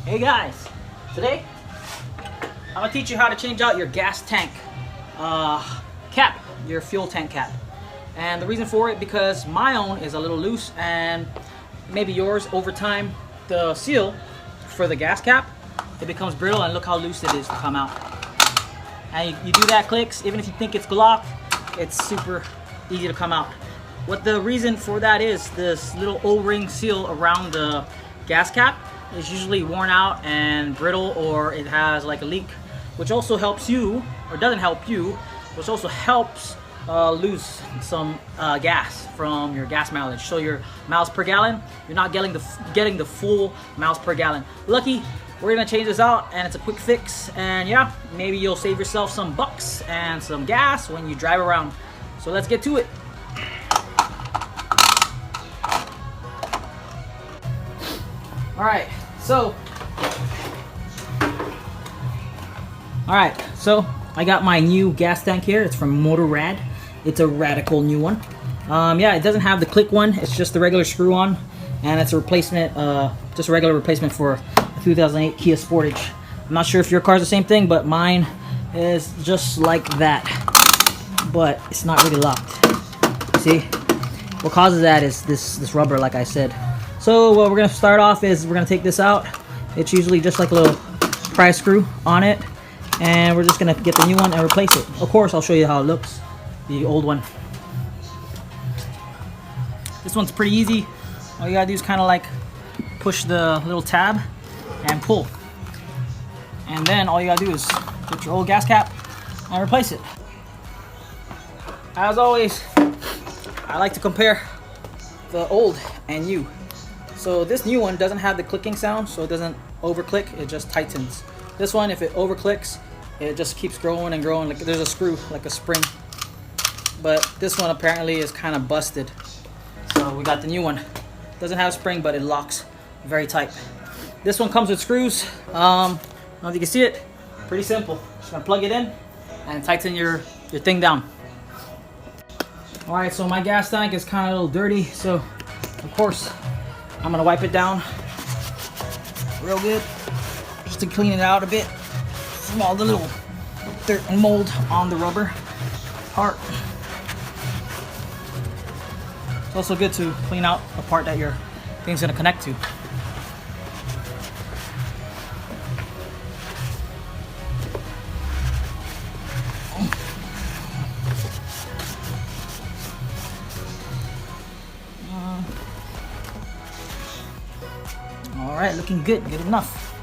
Hey guys, today I'm gonna teach you how to change out your gas tank cap, your fuel tank cap. And the reason for it, because my own is a little loose, and maybe yours over time, the seal for the gas cap, it becomes brittle, and look how loose it is to come out. And you do that, clicks, even if you think it's blocked, it's super easy to come out. What the reason for that is, this little O-ring seal around the gas cap is usually worn out and brittle, or it has like a leak, which also helps you, or doesn't help you, which also helps lose some gas from your gas mileage. So your miles per gallon, you're not getting the full miles per gallon. Lucky, we're gonna change this out, and it's a quick fix, and yeah, maybe you'll save yourself some bucks and some gas when you drive around. So let's get to it. Alright, so I got my new gas tank here. It's from Motorad. It's a radical new one. Yeah, it doesn't have the click one. It's just the regular screw on, and it's a replacement, just a regular replacement for a 2008 Kia Sportage. I'm not sure if your car's the same thing, but mine is just like that. But it's not really locked. See, what causes that is this rubber, like I said. So what we're gonna start off is we're gonna take this out. It's usually just like a little pry screw on it, and we're just gonna get the new one and replace it. Of course, I'll show you how it looks, the old one. This one's pretty easy. All you gotta do is kind of like push the little tab and pull, and then all you gotta do is get your old gas cap and replace it. As always, I like to compare the old and new. So this new one doesn't have the clicking sound, so it doesn't over click, it just tightens. This one, if it over clicks, it just keeps growing and growing, like there's a screw, like a spring. But this one apparently is kind of busted. So we got the new one. Doesn't have a spring, but it locks very tight. This one comes with screws. I don't know if you can see it. Pretty simple. Just gonna plug it in and tighten your thing down. Alright, so my gas tank is kind of a little dirty, so of course I'm gonna wipe it down real good just to clean it out a bit from all the little dirt and mold on the rubber part. It's also good to clean out the part that your thing's gonna connect to. Alright, looking good enough.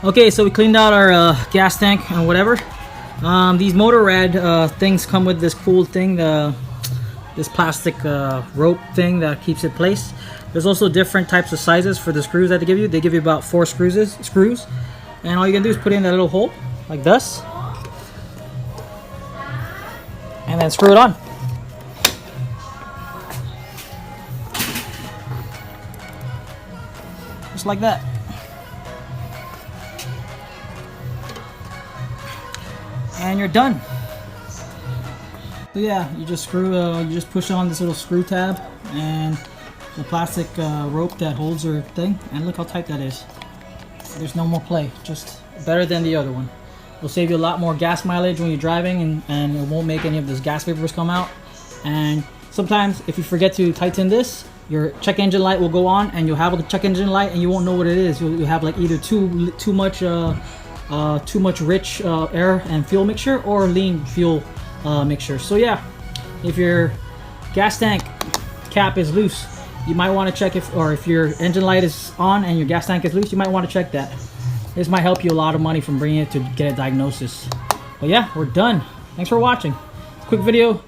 Okay, so we cleaned out our gas tank and whatever. These Motorad things come with this cool thing, this plastic rope thing that keeps it placed. There's also different types of sizes for the screws that they give you. They give you about 4 screws, and all you can do is put it in that little hole like this, and then screw it on. Just like that. And you're done. So yeah, you just push on this little screw tab and the plastic rope that holds your thing, and look how tight that is. There's no more play, just better than the other one. It'll save you a lot more gas mileage when you're driving, and it won't make any of those gas vapors come out. And sometimes if you forget to tighten this, your check engine light will go on, and you'll have the check engine light and you won't know what it is. You'll have like either too much rich air and fuel mixture, or lean fuel mixture. So yeah, if your gas tank cap is loose, you might want to check if your engine light is on and your gas tank is loose, you might want to check that. This might help you a lot of money from bringing it to get a diagnosis. But yeah, we're done. Thanks for watching. Quick video,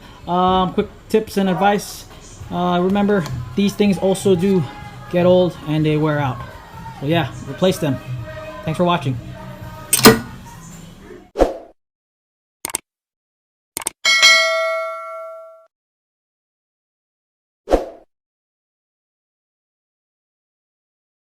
quick tips and advice. Remember, these things also do get old and they wear out. So yeah, replace them. Thanks for watching.